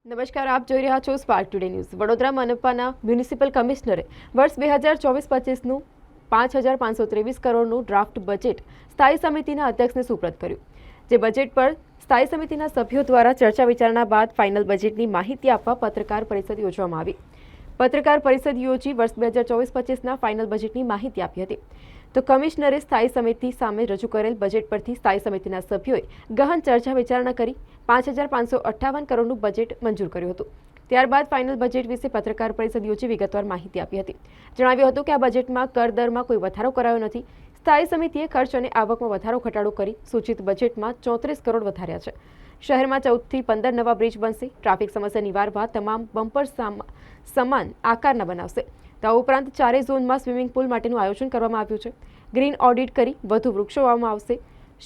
નમસ્કાર, આપ જોઈ રહ્યા છો સ્પાર્ક ટુડે ન્યૂઝ। વડોદરા મનપાના મ્યુનિસિપલ કમિશનરે વર્ષ 2024-25નું 5,523 કરોડનું ડ્રાફ્ટ બજેટ સ્થાયી સમિતિના અધ્યક્ષને સુપ્રત કર્યું, જે બજેટ પર સ્થાયી સમિતિના સભ્યો દ્વારા ચર્ચા વિચારણા બાદ ફાઇનલ બજેટની માહિતી આપવા પત્રકાર પરિષદ યોજવામાં આવી। પત્રકાર પરિષદ યોજી વર્ષ 2024-25ના ફાઇનલ બજેટની માહિતી આપી હતી। તો કમિશનરે સ્થાયી સમિતિ સામે રજૂ કરેલ બજેટ પરથી સ્થાયી સમિતિના સભ્યોએ ગહન ચર્ચા વિચારણા કરી 5,558 કરોડનું બજેટ મંજૂર કર્યું હતું। ત્યારબાદ ફાઇનલ બજેટ વિશે પત્રકાર પરિષદ યોજી વિગતવાર માહિતી આપી હતી। જણાવ્યું હતું કે આ બજેટમાં કર દરમાં કોઈ વધારો કરાયો નથી। સ્થાયી સમિતિએ ખર્ચ અને આવકમાં વધારો ઘટાડો કરી સૂચિત બજેટમાં 34 કરોડ વધાર્યા છે। શહેરમાં 14 થી 15 નવા બ્રિજ બનશે। ટ્રાફિક સમસ્યા નિવારવા તમામ બમ્પર સમાન આકારના બનાવશે। આ ઉપરાંત 4 ઝોનમાં સ્વિમિંગ પુલ માટેનું આયોજન કરવામાં આવ્યું છે। ગ્રીન ઓડિટ કરી વધુ વૃક્ષો વાવવામાં આવશે।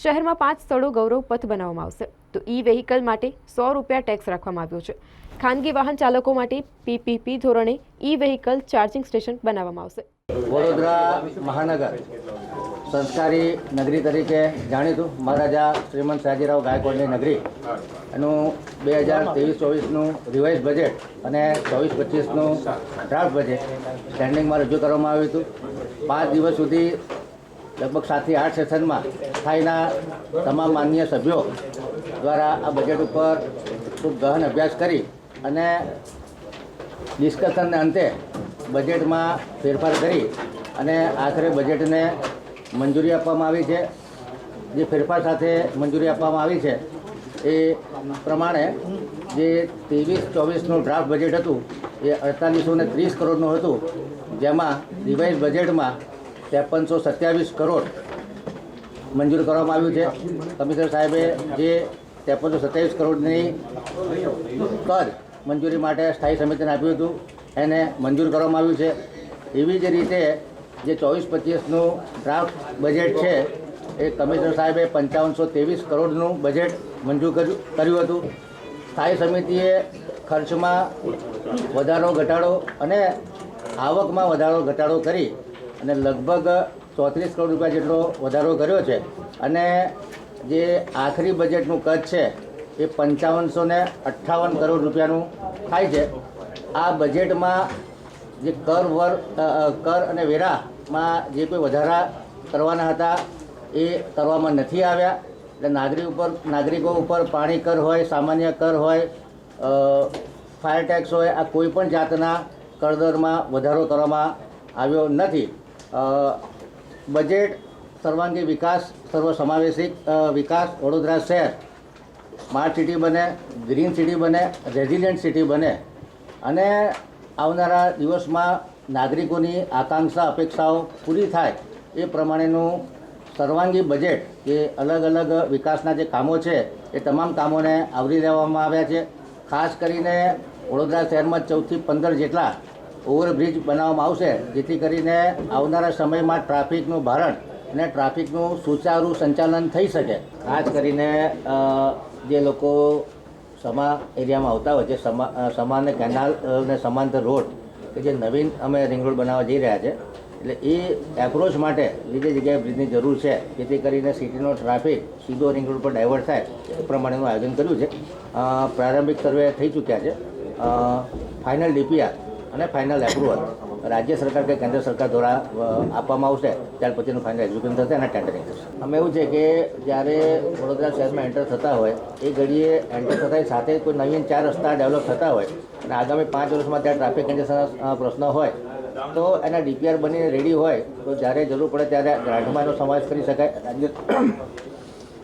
શહેરમાં 5 સ્થળો ગૌરવ પથ બનાવવામાં આવશે। તો ઈ વ્હીકલ માટે ₹100 ટેક્સ રાખવામાં આવ્યો છે। ખાનગી વાહન ચાલકો માટે પીપીપી ધોરણે ઈ વ્હીકલ ચાર્જિંગ સ્ટેશન બનાવવામાં આવશે। વડોદરા મહાનગર સંસ્કારી નગરી તરીકે જાણીતું મહારાજા શ્રીમંત સયાજીરાવ ગાયકવાડની નગરી એનું 2023-24નું રિવાઇઝ બજેટ અને 24-25નું ડ્રાફ્ટ બજેટ સ્ટેન્ડિંગમાં રજૂ કરવામાં આવ્યું હતું। 5 દિવસ સુધી લગભગ 7 થી 8 સેશનમાં સ્થાયીના તમામ માનનીય સભ્યો દ્વારા આ બજેટ ઉપર ખૂબ ગહન અભ્યાસ કરી અને ડિસ્કશનને અંતે બજેટમાં ફેરફાર કરી અને આખરે બજેટને મંજૂરી આપવામાં આવી છે। જે ફેરફાર સાથે મંજૂરી આપવામાં આવી છે એ પ્રમાણે જે 23-24નું ડ્રાફ્ટ બજેટ હતું એ 4830 કરોડનું હતું, જેમાં રિવાઇઝ બજેટમાં 5327 કરોડ મંજૂર કરવામાં આવ્યું છે। કમિશનર સાહેબે જે 5327 કરોડની કર મંજૂરી માટે સ્થાયી સમિતિને આપ્યું હતું એને મંજૂર કરવામાં આવ્યું છે। એવી જ રીતે જે 24-25નું ડ્રાફ્ટ બજેટ છે એ કમિશનર સાહેબે 5523 કરોડનું બજેટ મંજૂર કર્યું હતું। સ્થાયી સમિતિએ ખર્ચમાં વધારો ઘટાડો અને આવકમાં વધારો ઘટાડો કરી અને લગભગ 34 કરોડ રૂપિયા જેટલો વધારો કર્યો છે અને જે આખરી બજેટનું કદ છે એ 5558 કરોડ રૂપિયાનું થાય છે। આ બજેટમાં જે કર અને વેરામાં જે કોઈ વધારા કરવાના હતા એ કરવામાં નથી આવ્યા। એટલે નાગરિકો ઉપર પાણી કર હોય, સામાન્ય કર હોય, ફાયર ટેક્સ હોય, આ કોઈ પણ જાતના કરદરમાં વધારો કરવામાં આવ્યો નથી। બજેટ સર્વાંગી વિકાસ, સર્વસમાવેશી વિકાસ, વડોદરા શહેર સ્માર્ટ સિટી બને, ગ્રીન સિટી બને, રેઝિલિયન્ટ સિટી બને અને આવનારા દિવસમાં નાગરિકોની આકાંક્ષા અપેક્ષાઓ પૂરી થાય એ પ્રમાણેનું સર્વાંગી બજેટ જે અલગ અલગ વિકાસના જે કામો છે એ તમામ કામોને આવરી લેવામાં આવ્યા છે। ખાસ કરીને વડોદરા શહેરમાં 14 થી 15 જેટલા ઓવરબ્રિજ બનાવવામાં આવશે, જેથી કરીને આવનારા સમયમાં ટ્રાફિકનું ભારણ અને ટ્રાફિકનું સુચારું સંચાલન થઈ શકે। ખાસ કરીને જે લોકો સમા એરિયામાં આવતા હોય છે, સમા અને કેનાલ અને સમાંતર રોડ કે જે નવીન અમે રિંગ રોડ બનાવવા જઈ રહ્યા છે, એટલે એ એપ્રોચ માટે જે જગ્યાએ બ્રિજની જરૂર છે જેથી કરીને સિટીનો ટ્રાફિક સીધો રિંગ રોડ પર ડાયવર્ટ થાય એ પ્રમાણેનું આયોજન કર્યું છે। પ્રારંભિક સર્વે થઈ ચૂક્યા છે। ફાઇનલ ડીપીઆર અને ફાઇનલ એપ્રુવલ રાજ્ય સરકાર કે કેન્દ્ર સરકાર દ્વારા આપવામાં આવશે, ત્યાર પછીનું ફાઇનલ એક્ઝિક્યુશન થશે અને ટેન્ડરિંગ થશે। અમે એવું છે કે જ્યારે વડોદરા શહેરમાં એન્ટર થતા હોય એ ઘડીએ એન્ટર થતા સાથે કોઈ નવીન 4 રસ્તા ડેવલપ થતા હોય અને આગામી 5 વર્ષમાં ત્યાં ટ્રાફિક કન્જેશનના પ્રશ્ન હોય તો એના ડીપીઆર બનીને રેડી હોય તો જ્યારે જરૂર પડે ત્યારે ગ્રાન્ટમાં એનો સમાવેશ કરી શકાય।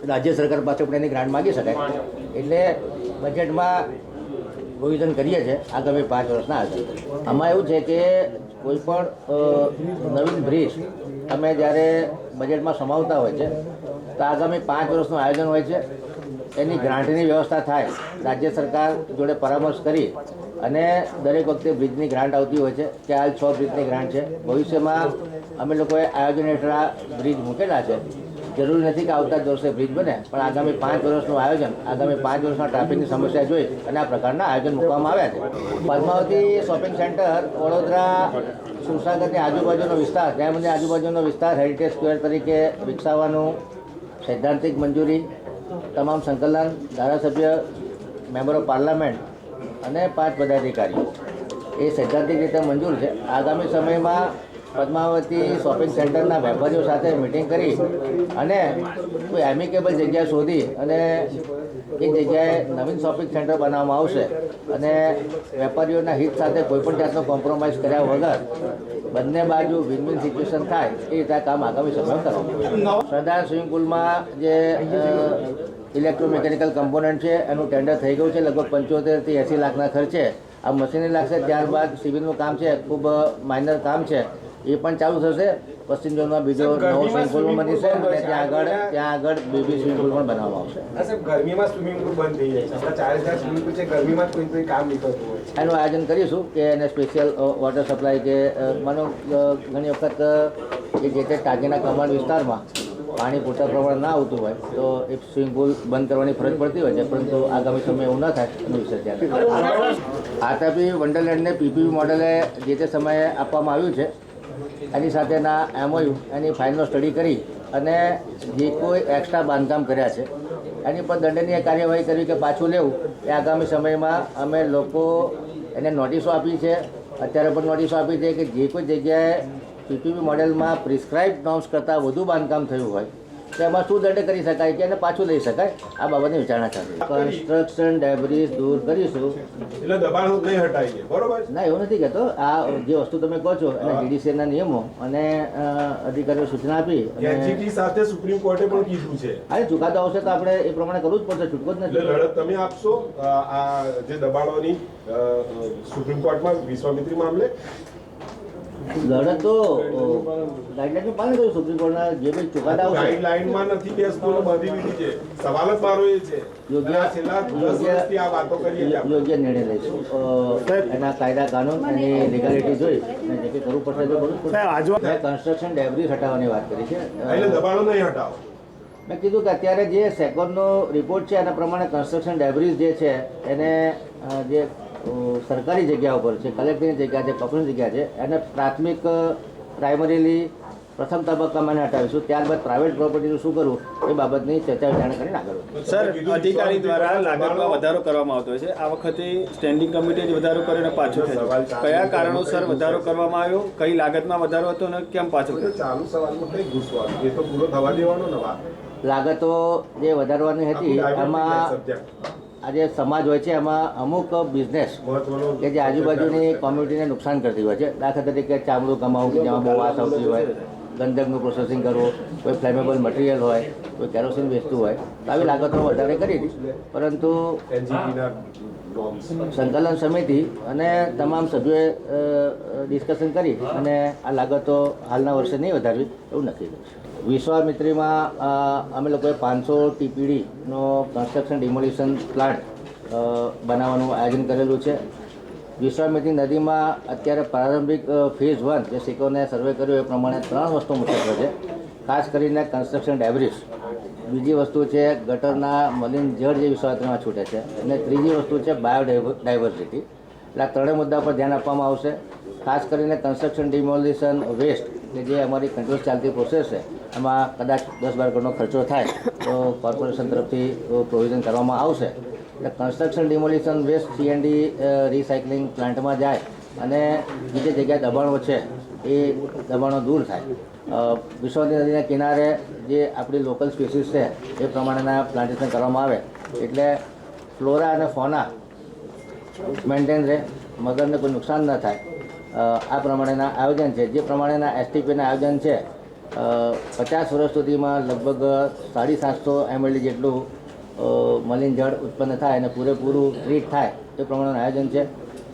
રાજ્ય સરકાર પાસે પણ એની ગ્રાન્ટ માગી શકાય। એટલે બજેટમાં પ્રોવિઝન કરીએ છીએ આગામી 5 વર્ષના આયોજન। આમાં એવું છે કે કોઈ પણ નવીન બ્રિજ અમે જ્યારે બજેટમાં સમાવતા હોય છે તો આગામી 5 વર્ષનું આયોજન હોય છે, એની ગ્રાન્ટની વ્યવસ્થા થાય, રાજ્ય સરકાર જોડે પરામર્શ કરી અને દરેક વખતે બ્રિજની ગ્રાન્ટ આવતી હોય છે કે હાલ 6 બ્રિજની ગ્રાન્ટ છે। ભવિષ્યમાં અમે લોકોએ આયોજન હેઠળ આ બ્રિજ મૂકેલા છે। જરૂરી નથી કે આવતા જ વર્ષે બ્રિજ બને, પણ આગામી 5 વર્ષનું આયોજન, આગામી 5 વર્ષના ટ્રાફિકની સમસ્યા જોઈ અને આ પ્રકારના આયોજન મૂકવામાં આવ્યા છે। પદ્માવતી શોપિંગ સેન્ટર વડોદરા સુરસાગરની આજુબાજુનો વિસ્તાર, જયમંદિર આજુબાજુનો વિસ્તાર હેરિટેજ સ્ક્વેર તરીકે વિકસાવવાનું સૈદ્ધાંતિક મંજૂરી તમામ સંકલન ધારાસભ્ય, મેમ્બર ઓફ પાર્લામેન્ટ અને 5 પદાધિકારીઓ એ સૈદ્ધાંતિક રીતે મંજૂર છે. આગામી સમયમાં પદ્માવતી શોપિંગ સેન્ટરના વેપારીઓ સાથે મિટિંગ કરી અને કોઈ એમિકેબલ જગ્યા શોધી અને એ જગ્યાએ નવીન શોપિંગ સેન્ટર બનાવવામાં આવશે અને વેપારીઓના હિત સાથે કોઈપણ જાતનો કોમ્પ્રોમાઇઝ કર્યા વગર બંને બાજુ વિન વિન સિચ્યુએશન થાય એ રીતે કામ આગામી સમયમાં કરવામાં. સરદાર સ્વિમિંગ પુલમાં જે ઇલેક્ટ્રોમિકેનિકલ કમ્પોનન્ટ છે એનું ટેન્ડર થઈ ગયું છે. લગભગ 75 થી 80 લાખના ખર્ચે આ મશીનરી લાગશે. ત્યારબાદ સિવિલનું કામ છે, ખૂબ માઇનર કામ છે, એ પણ ચાલુ થશે. પશ્ચિમ ઝોનમાં બીજો નવો સ્વિમિંગ પુલ બનશે અને ત્યાં આગળ બેબી સ્વિમિંગ પુલ પણ બનાવવામાં આવશે. સાહેબ, ગરમીમાં સ્વિમિંગ પુલ બંધ થઈ જાય છે. આપણા 4000 સ્વિમિંગ પુલ છે, ગરમીમાં કોઈ કામ નહીં કરતું હોય. એનું આયોજન કરીશું કે એને સ્પેશિયલ વોટર સપ્લાય કે માનો ઘણી વખત એ જે તે ટાંકીના કમાન્ડ વિસ્તારમાં પાણી પૂરતા પ્રમાણ ના આવતું હોય તો એ સ્વિમિંગ પુલ બંધ કરવાની ફરજ પડતી હોય છે, પરંતુ આગામી સમયે એવું ન થાય એનું વિશે આરટીપી વંડરલેન્ડને પીપીપી મોડેલે જે તે સમયે આપવામાં આવ્યું છે. એની સાથેના એમઓયુ એની ફાઇલનો સ્ટડી કરી અને જે કોઈ એક્સ્ટ્રા બાંધકામ કર્યા છે એની પર દંડનીય કાર્યવાહી કરવી કે પાછું લેવું એ આગામી સમયમાં અમે લોકો એને નોટિસો આપી છે. અત્યારે પણ નોટિસો આપી છે કે જે કોઈ જગ્યાએ પીપીપી મોડેલમાં પ્રિસ્ક્રાઇબ નોર્મ્સ કરતાં વધુ બાંધકામ થયું હોય તો એમાં શું દંડ કરી શકાય કે એને પાછું લઈ શકાય, આ બાબતની વિચારણા ચાલી. કન્સ્ટ્રક્શન ડેબ્રીઝ દૂર કરીશું એટલે દબાણ નહીં હટાવીએ, બરોબર? ના, એવું નથી કહેતો. આ જે વસ્તુ તમે કહો છો અને જીડીસીના નિયમો અને અધિકારીઓ સૂચના આપી એનજીટી સાથે સુપ્રીમ કોર્ટે પણ કીધું છે. અરે ચુકાદો આવશે તો આપણે એ પ્રમાણે કરવું જ પડશે, છૂટકો જ એટલે નથી. લડત તમે આપશો આ જે દબાણોની સુપ્રીમ કોર્ટમાં વિશ્વામિત્રી મામલે? લડત તો ગાઈડલાઈનનું પાલન કર્યું. સુપ્રીમ કોર્ટના જે કંઈ ચુકાદા આવશે ગાઈડલાઈનમાં નથી બેસતું, બાંધી દીધી છે. સવાલ જ મારો એ છે. યોગ્ય છેલ્લા 10 વર્ષથી આ વાતો કરીએ છીએ આપણે. યોગ્ય નિર્ણય લઈશું. એના કાયદા કાનૂન એની લીગાલિટી જોઈ અને જે કંઈ કરવું પડશે તો કરવું જ પડશે. મેં કન્સ્ટ્રક્શન ડેબ્રીઝ હટાવવાની વાત કરી છે. એટલે દબાણો નહીં હટાવો. મેં કીધું કે અત્યારે જે સેકોન્ડનો રિપોર્ટ છે એના પ્રમાણે કન્સ્ટ્રક્શન ડેબ્રીઝ જે છે એને જે સરકારી જગ્યા ઉપર છે, કલેક્ટરની જગ્યા છે, પબ્લિકની જગ્યા છે, એને પ્રાથમિક પ્રાઇમરીલી પ્રથમ તબક્કામાં હટાવીશું. ત્યારબાદ પ્રાઇવેટ પ્રોપર્ટીનું શું કરવું એ બાબતની ચર્ચા વિચારણા કરીને આગળ વધીશું. સર, અધિકારી દ્વારા લાગતમાં વધારો કરવામાં આવતો હોય છે. આ વખતે સ્ટેન્ડિંગ કમિટીએ વધારો કરીને પાછો થયો. કયા કારણોસર વધારો કરવામાં આવ્યો, કઈ લાગતમાં વધારો હતો અને કેમ પાછો થયો? ચાલુ સવાલમાં કઈ ઘૂસવાનું, એ તો પૂરો થવા દેવાનો ને વાત. લાગતો જે વધારવાની હતી એમાં આજે સમાજ હોય છે એમાં અમુક બિઝનેસ કે જે આજુબાજુની કોમ્યુનિટીને નુકસાન કરતી હોય છે. દાખલા તરીકે ચામડું કમાવું કે જેમાં બહુ વાસ આવતી હોય, ગંધકનું પ્રોસેસિંગ કરવું, કોઈ ફ્લેમેબલ મટીરિયલ હોય, કોઈ કેરોસીન વેચતું હોય, તો આવી લાગતો વધારે કરી હતી. પરંતુ સંકલન સમિતિ અને તમામ સભ્યોએ ડિસ્કશન કરી અને આ લાગતો હાલના વર્ષે નહીં વધારવી એવું નક્કી કર્યું છે. વિશ્વામિત્રીમાં અમે લોકોએ 500 ટીપીડીનો કન્સ્ટ્રક્શન ડિમોલિશન પ્લાન્ટ બનાવવાનું આયોજન કરેલું છે. વિશ્વામિત્રી નદીમાં અત્યારે પ્રારંભિક ફેઝ 1 જે સિકોને સર્વે કર્યો એ પ્રમાણે 3 વસ્તુ મુખ્યત્વે છે. ખાસ કરીને કન્સ્ટ્રક્શન ડેબ્રીઝ, બીજી વસ્તુ છે ગટરના મલિન જળ જે વિશ્વામિત્રીમાં છૂટે છે, અને ત્રીજી વસ્તુ છે બાયોડાયવર્સિટી. એટલે આ ત્રણેય મુદ્દા પર ધ્યાન આપવામાં આવશે. ખાસ કરીને કન્સ્ટ્રક્શન ડિમોલિશન વેસ્ટ કે જે અમારી કન્ટિન્યુઅસ ચાલતી પ્રોસેસ છે એમાં કદાચ 10-12 કરોડનો ખર્ચો થાય તો કોર્પોરેશન તરફથી પ્રોવિઝન કરવામાં આવશે. એટલે construction demolition waste CND recycling પ્લાન્ટમાં જાય અને જે જગ્યાએ દબાણો છે એ દબાણો દૂર થાય. વિશ્વામિત્રી નદીના કિનારે જે આપણી લોકલ સ્પીસીસ છે એ પ્રમાણેના પ્લાન્ટેશન કરવામાં આવે એટલે ફ્લોરા અને ફોના મેન્ટેન રહે, મગરને કોઈ નુકસાન ન થાય. આ પ્રમાણેના આયોજન છે. જે પ્રમાણેના એસટીપીના આયોજન છે 50 વર્ષ સુધીમાં લગભગ 750 mld જેટલું મલિન જળ ઉત્પન્ન થાય અને પૂરેપૂરું ટ્રીટ થાય એ પ્રમાણેનું આયોજન છે.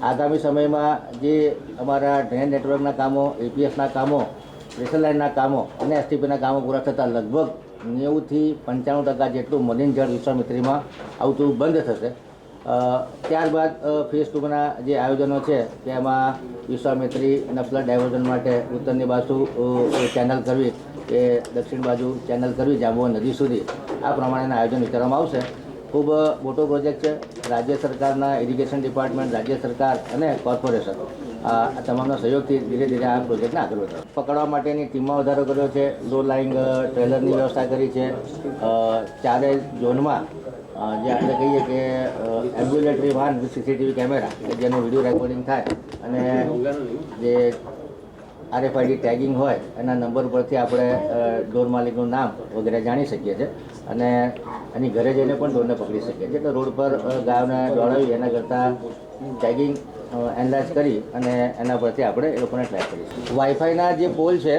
આગામી સમયમાં જે અમારા ડ્રેન નેટવર્કના કામો, એપીએસના કામો, પ્રેશર લાઇનના કામો અને એસટીપીના કામો પૂરા થતાં લગભગ 90 થી 95% જેટલું મલિન જળ વિશ્વામિત્રીમાં આવતું બંધ થશે. ત્યારબાદ ફેઝ 2ના જે આયોજનો છે તેમાં વિશ્વામિત્રીના ફ્લડ ડાયવર્ઝન માટે ઉત્તરની બાજુ ચેનલ કરવી કે દક્ષિણ બાજુ ચેનલ કરવી જાંબુઆ નદી સુધી, આ પ્રમાણેના આયોજન વિચારવામાં આવશે. ખૂબ મોટો પ્રોજેક્ટ છે. રાજ્ય સરકારના ઇરિગેશન ડિપાર્ટમેન્ટ, રાજ્ય સરકાર અને કોર્પોરેશન આ તમામના સહયોગથી ધીરે ધીરે આ પ્રોજેક્ટને આગળ વધારે પકડવા માટેની ટીમમાં વધારો કર્યો છે. લો લાઇંગ ટ્રેલરની વ્યવસ્થા કરી છે. ચારે ઝોનમાં જે આપણે કહીએ કે એમ્બ્યુલેટરી વાહન વિથ સીસીટીવી કેમેરા કે જેનું વિડીયો રેકોર્ડિંગ થાય અને જે RFID ટેગિંગ હોય એના નંબર પરથી આપણે ઢોર માલિકનું નામ વગેરે જાણી શકીએ છીએ અને એની ઘરે જઈને પણ ઢોરને પકડી શકીએ છીએ. એટલે રોડ પર ગાયોને દોડાવી એના કરતાં ટેગિંગ એનલાઇઝ કરી અને એના પરથી આપણે એ લોકોને ટ્રેક કરીશું. વાઈફાઈના જે પોલ છે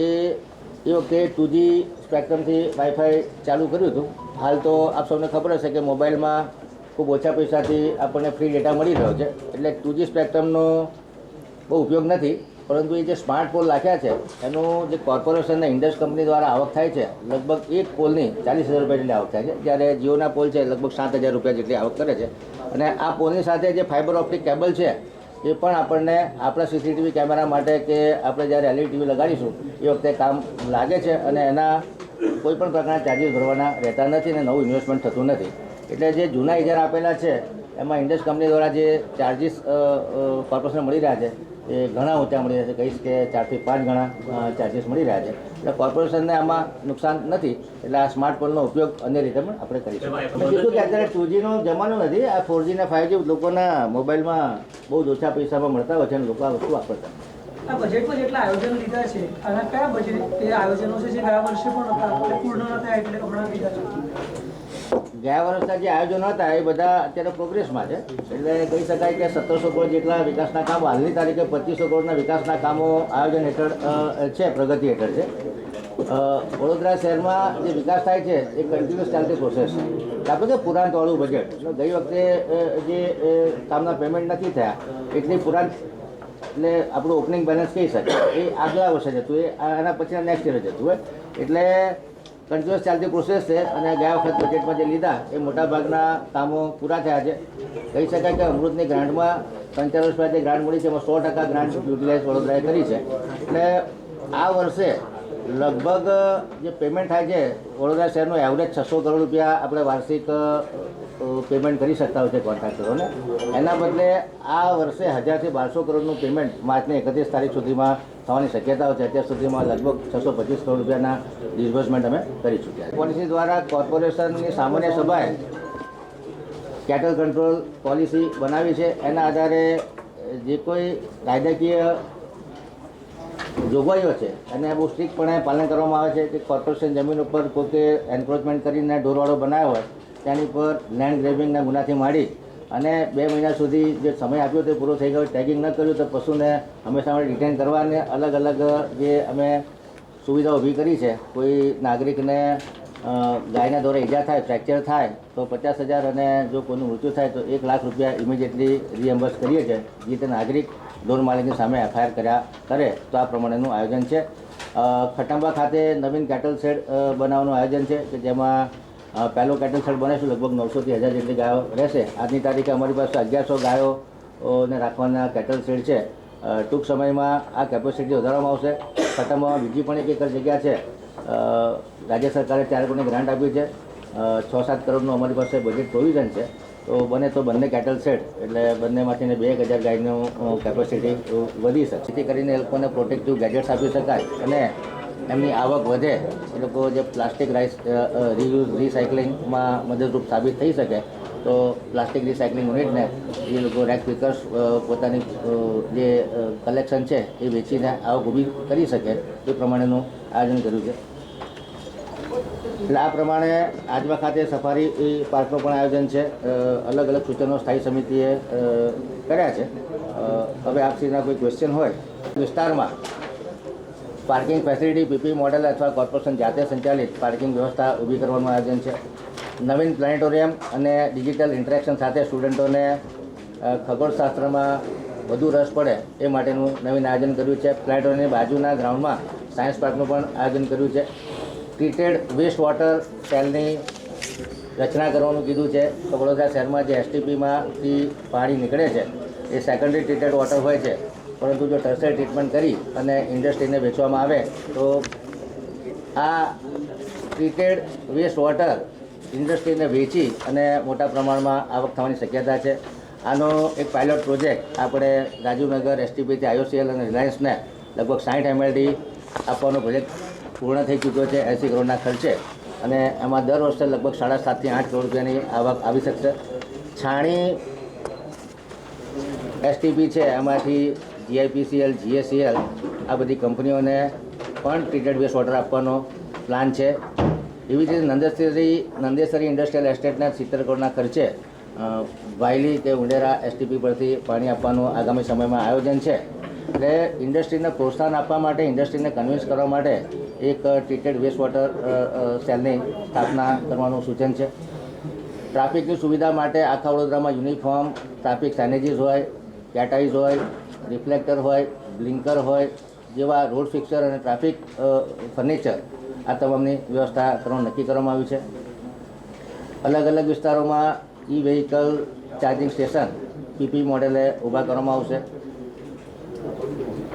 એ વખતે 2G સ્પેક્ટ્રમથી વાઈફાઈ ચાલુ કર્યું હતું. હાલ તો આપ સૌને ખબર હશે કે મોબાઈલમાં ખૂબ ઓછા પૈસાથી આપણને ફ્રી ડેટા મળી રહ્યો છે, એટલે 2G સ્પેક્ટ્રમનો બહુ ઉપયોગ નથી. પરંતુ એ જે સ્માર્ટ પોલ નાખ્યા છે એનું જે કોર્પોરેશન અને ઇન્ડસ કંપની દ્વારા આવક થાય છે લગભગ એક પોલની 40,000 રૂપિયા જેટલી આવક થાય છે, જ્યારે જીઓના પોલ છે લગભગ 7,000 રૂપિયા જેટલી આવક કરે છે. અને આ પોલની સાથે જે ફાઇબર ઓપ્ટિક કેબલ છે એ પણ આપણને આપણા સીસીટીવી કેમેરા માટે કે આપણે જ્યારે LED TV લગાડીશું એ વખતે કામ લાગે છે અને એના કોઈ પણ પ્રકારના ચાર્જીસ ભરવાના રહેતા નથી અને નવું ઇન્વેસ્ટમેન્ટ થતું નથી. એટલે જે જૂના ઇજાર આપેલા છે એમાં ઇન્ડસ કંપની દ્વારા જે ચાર્જીસ કોર્પોરેશનને મળી રહ્યા છે એ ઘણા ઊંચા મળી રહ્યા છે. કહીશ કે 4 થી 5 ગણા ચાર્જીસ મળી રહ્યા છે. એટલે કોર્પોરેશનને આમાં નુકસાન નથી. એટલે આ સ્માર્ટફોનનો ઉપયોગ અન્ય રીતે પણ આપણે કરીશું. મેં કીધું કે અત્યારે 2Gનો જમાનો નથી, આ 4G અને 5G લોકોના મોબાઈલમાં બહુ જ ઓછા પૈસામાં મળતા હોય છે અને લોકો આ વસ્તુ વાપરતા. આ બજેટમાં જેટલા આયોજનો લીધા છે આના કયા બજેટ એ આયોજનો છે જે ગયા વર્ષે પણ હતા એટલે પૂર્ણ ન થયા એટલે હમણાં લીધા છે? ગયા વર્ષના જે આયોજનો હતા એ બધા અત્યારે પ્રોગ્રેસમાં છે. એટલે કહી શકાય કે 1700 કરોડ જેટલા વિકાસના કામો હાલની તારીખે 2500 કરોડના વિકાસના કામો આયોજન હેઠળ છે, પ્રગતિ હેઠળ છે. વડોદરા શહેરમાં જે વિકાસ થાય છે એ કન્ટિન્યુઅસ ચાલતી પ્રોસેસ છે. આપણે કે પુરાંતવાળું બજેટ, ગઈ વખતે જે કામના પેમેન્ટ નથી થયા એટલી પુરાંત એટલે આપણું ઓપનિંગ બેલેન્સ કહી શકાય એ આગલા વર્ષે જતું, એ એના પછીના નેક્સ્ટ યરે જતું હોય. એટલે કન્ટિન્યુઅસ ચાલતી પ્રોસેસ છે અને ગયા વખત બજેટમાં જે લીધા એ મોટાભાગના કામો પૂરા થયા છે. કહી શકાય કે અમૃતની ગ્રાન્ટમાં 3-4 વર્ષ પહેલાં જે ગ્રાન્ટ મળી છે એમાં 100% ગ્રાન્ટ યુટિલાઇઝ વડોદરાએ કરી છે. એટલે આ વર્ષે લગભગ જે પેમેન્ટ થાય છે વડોદરા શહેરનું એવરેજ 600 કરોડ રૂપિયા આપણે વાર્ષિક પેમેન્ટ કરી શકતા હોય છે કોન્ટ્રાક્ટરોને. એના બદલે આ વર્ષે 1000 થી 1200 કરોડનું પેમેન્ટ માર્ચની 31 તારીખ સુધીમાં થવાની શક્યતાઓ છે. અત્યાર સુધીમાં લગભગ 625 કરોડ રૂપિયાના ડિસ્બર્સમેન્ટ અમે કરી ચૂક્યા. પોલિસી દ્વારા કોર્પોરેશનની સામાન્ય સભાએ કેટલ કંટ્રોલ પોલિસી બનાવી છે. એના આધારે જે કોઈ કાયદાકીય જોગવાઈઓ છે અને બહુ સ્ટ્રિક્ટપણે પાલન કરવામાં આવે છે. કે કોર્પોરેશન જમીન ઉપર પોતે એન્ક્રોચમેન્ટ કરીને ઢોરવાડો બનાવ્યો હોય તેની પર લેન્ડ ગ્રેબિંગના ગુનાથી માંડી અને 2 મહિના સુધી જે સમય આપ્યો તે પૂરો થઈ ગયો, ટેગિંગ ન કર્યું તો પશુને હંમેશા માટે ડિટેન કરવાને અલગ અલગ જે અમે સુવિધાઓ ઊભી કરી છે. કોઈ નાગરિકને ગાયના દોરે ઈજા થાય, ફ્રેક્ચર થાય તો 50,000 અને જો કોઈનું મૃત્યુ થાય તો 1 લાખ રૂપિયા ઇમિડિયેટલી રીએમ્બર્સ કરીએ છીએ. જે તે નાગરિક ઢોર માલિકની સામે FIR કરે તો આ પ્રમાણેનું આયોજન છે. ખટાંબા ખાતે નવીન કેટલ શેડ બનાવવાનું આયોજન છે કે જેમાં પહેલો કેટલ શેડ બનીશું. લગભગ 900 થી 1000 જેટલી ગાયો રહેશે. આજની તારીખે અમારી પાસે 1100 ગાયોને રાખવાના કેટલ શેડ છે. ટૂંક સમયમાં આ કેપેસિટી વધારવામાં આવશે. ખટાંબામાં બીજી પણ એક એકર જગ્યા છે. રાજ્ય સરકારે ત્યારે પણ ગ્રાન્ટ આપી છે. 6-7 કરોડનું અમારી પાસે બજેટ પ્રોવિઝન છે. તો બને તો બંને કેટલ શેડ એટલે બંનેમાંથી 2,000 ગાયનું કેપેસિટી વધી શકે. જેથી કરીને એ લોકોને પ્રોટેક્ટિવ ગેજેટ્સ આપી શકાય અને એમની આવક વધે. એ લોકો જે પ્લાસ્ટિક રિસાયકલિંગમાં મદદરૂપ સાબિત થઈ શકે તો પ્લાસ્ટિક રિસાયકલિંગ યુનિટને એ લોકો રેક પિકર્સ પોતાની જે કલેક્શન છે એ વેચીને આવક ઊભી કરી શકે એ પ્રમાણેનું આયોજન કર્યું છે. એટલે આ પ્રમાણે આજવા ખાતે સફારી પાર્કનું પણ આયોજન છે. અલગ અલગ સૂચનો સ્થાયી સમિતિએ કર્યા છે. હવે આપશ્રીના કોઈ ક્વેશ્ચન હોય. વિસ્તારમાં પાર્કિંગ ફેસિલિટી PP મોડેલ અથવા કોર્પોરેશન જાતે સંચાલિત પાર્કિંગ વ્યવસ્થા ઊભી કરવાનું આયોજન છે. નવીન પ્લાનેટોરિયમ અને ડિજિટલ ઇન્ટરેક્શન સાથે સ્ટુડન્ટોને ખગોળશાસ્ત્રમાં વધુ રસ પડે એ માટેનું નવીન આયોજન કર્યું છે. પ્લાનેટોરિયમની બાજુના ગ્રાઉન્ડમાં સાયન્સ પાર્કનું પણ આયોજન કર્યું છે. ટ્રીટેડ વેસ્ટ વોટર સેલની રચના કરવાનું કીધું છે. તો વડોદરા શહેરમાં જે STPમાંથી પાણી નીકળે છે એ સેકન્ડરી ટ્રીટેડ વોટર હોય છે, પરંતુ જો ટર્સરી ટ્રીટમેન્ટ કરી અને ઇન્ડસ્ટ્રીને વેચવામાં આવે તો આ ટ્રીટેડ વેસ્ટ વોટર ઇન્ડસ્ટ્રીને વેચી અને મોટા પ્રમાણમાં આવક થવાની શક્યતા છે. આનો એક પાયલોટ પ્રોજેક્ટ આપણે રાજીવનગર STPથી IOCL અને રિલાયન્સને લગભગ 60 MLD આપવાનો પ્રોજેક્ટ પૂર્ણ થઈ ચૂક્યો છે 80 કરોડના ખર્ચે. અને એમાં દર વર્ષે લગભગ 7.5 થી 8 કરોડ રૂપિયાની આવક આવી શકશે. છાણી એસટીપી છે, એમાંથી GIPCL, GACL આ બધી કંપનીઓને પણ ટ્રીટેડ વેસ્ટ વોટર આપવાનો પ્લાન છે. એવી જ રીતે નંદેસરી ઇન્ડસ્ટ્રીયલ એસ્ટેટના 70 કરોડના ખર્ચે વાયલી કે ઉંડેરા એસટીપી પરથી પાણી આપવાનું આગામી સમયમાં આયોજન છે. એટલે ઇન્ડસ્ટ્રીને પ્રોત્સાહન આપવા માટે, ઇન્ડસ્ટ્રીને કન્વિન્સ કરવા માટે એક ટ્રીટેડ વેસ્ટ વોટર સેલની સ્થાપના કરવાનું સૂચન છે. ટ્રાફિકની સુવિધા માટે આખા વડોદરામાં યુનિફોર્મ ટ્રાફિક સાઇનેજીસ હોય, કેટાઇઝ હોય, રિફ્લેક્ટર હોય, બ્લિંકર હોય જેવા રોડ ફિક્સર અને ટ્રાફિક ફર્નિચર આ તમામની વ્યવસ્થા કરવાનું નક્કી કરવામાં આવ્યું છે. અલગ અલગ વિસ્તારોમાં ઈ-વ્હીકલ ચાર્જિંગ સ્ટેશન PP મોડેલે ઊભા કરવામાં આવશે.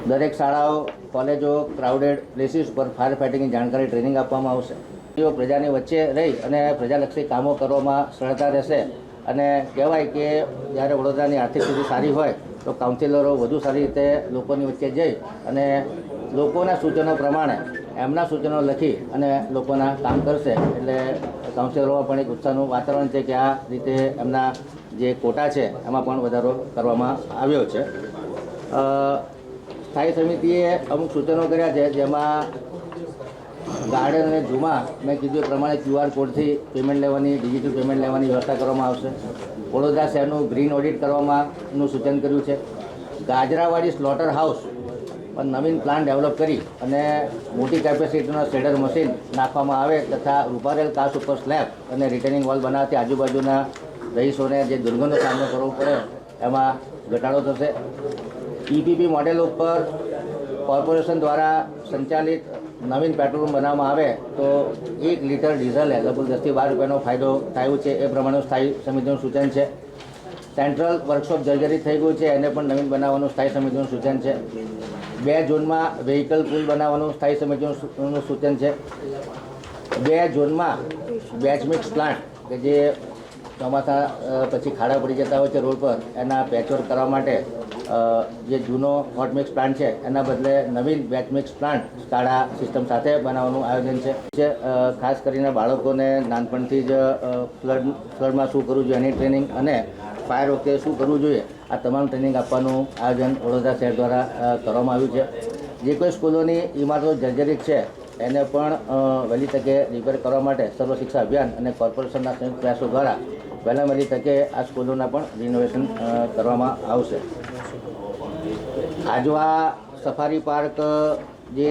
દરેક શાળાઓ, કોલેજો, ક્રાઉડેડ પ્લેસીસ પર ફાયર ફાઇટિંગની જાણકારી ટ્રેનિંગ આપવામાં આવશે. તેઓ પ્રજાની વચ્ચે રહી અને પ્રજાલક્ષી કામો કરવામાં સરળતા રહેશે. અને કહેવાય કે જ્યારે વડોદરાની આર્થિક સ્થિતિ સારી હોય તો કાઉન્સિલરો વધુ સારી રીતે લોકોની વચ્ચે જઈ અને લોકોના સૂચનો પ્રમાણે એમના સૂચનો લખી અને લોકોના કામ કરશે. એટલે કાઉન્સિલરોમાં પણ એક ઉત્સાહનું વાતાવરણ છે કે આ રીતે એમના જે કોટા છે એમાં પણ વધારો કરવામાં આવ્યો છે. સ્થાયી સમિતિએ અમુક સૂચનો કર્યા છે, જેમાં ગાર્ડન અને ઝૂમાં મેં કીધું એ પ્રમાણે QR કોડથી પેમેન્ટ લેવાની, ડિજિટલ પેમેન્ટ લેવાની વ્યવસ્થા કરવામાં આવશે. વડોદરા શહેરનું ગ્રીન ઓડિટ કરવામાંનું સૂચન કર્યું છે. ગાજરાવાડી સ્લોટર હાઉસ પર નવીન પ્લાન ડેવલપ કરી અને મોટી કેપેસિટીનો શેડર મશીન નાખવામાં આવે તથા રૂપારેલ કાચ ઉપર સ્લેબ અને રિટેનિંગ વોલ બનાવવાથી આજુબાજુના રહીશોને જે દુર્ગંધનો સામનો કરવો પડે એમાં ઘટાડો થશે. EPP મોડેલ ઉપર કોર્પોરેશન દ્વારા સંચાલિત નવીન પેટ્રોલ પંપ બનાવવામાં આવે તો 1 લીટર ડીઝલે લગભગ 10 થી 12 રૂપિયાનો ફાયદો થયો છે. એ પ્રમાણે સ્થાયી સમિતિનું સૂચન છે. સેન્ટ્રલ વર્કશોપ જર્જરિત થઈ ગયું છે, એને પણ નવીન બનાવવાનું સ્થાયી સમિતિનું સૂચન છે. 2 ઝોનમાં વ્હીકલ પુલ બનાવવાનું સ્થાયી સમિતિનું સૂચન છે. 2 ઝોનમાં બેચ મિક્સ પ્લાન્ટ કે જે ચોમાસા પછી ખાડા પડી જતા હોય છે રોડ પર, એના પેચવર્ક કરવા માટે જે જૂનો હોટ મિક્સ પ્લાન્ટ છે એના બદલે નવીન batch mix plant SCADA system સાથે બનાવવાનું આયોજન છે. ખાસ કરીને બાળકોને નાનપણથી જ ફ્લડમાં શું કરવું જોઈએ એની ટ્રેનિંગ અને ફાયર વખતે શું કરવું જોઈએ આ તમામ ટ્રેનિંગ આપવાનું આયોજન વડોદરા શહેર દ્વારા કરવામાં આવ્યું છે. જે કોઈ સ્કૂલોની ઇમારતો જર્જરિત છે એને પણ વહેલી તકે રિપેર કરવા માટે સર્વ શિક્ષા અભિયાન અને કોર્પોરેશનના સંયુક્ત પ્રયાસો દ્વારા વહેલા વહેલી તકે આ સ્કૂલોના પણ રિનોવેશન કરવામાં આવશે. આજવા સફારી પાર્ક જે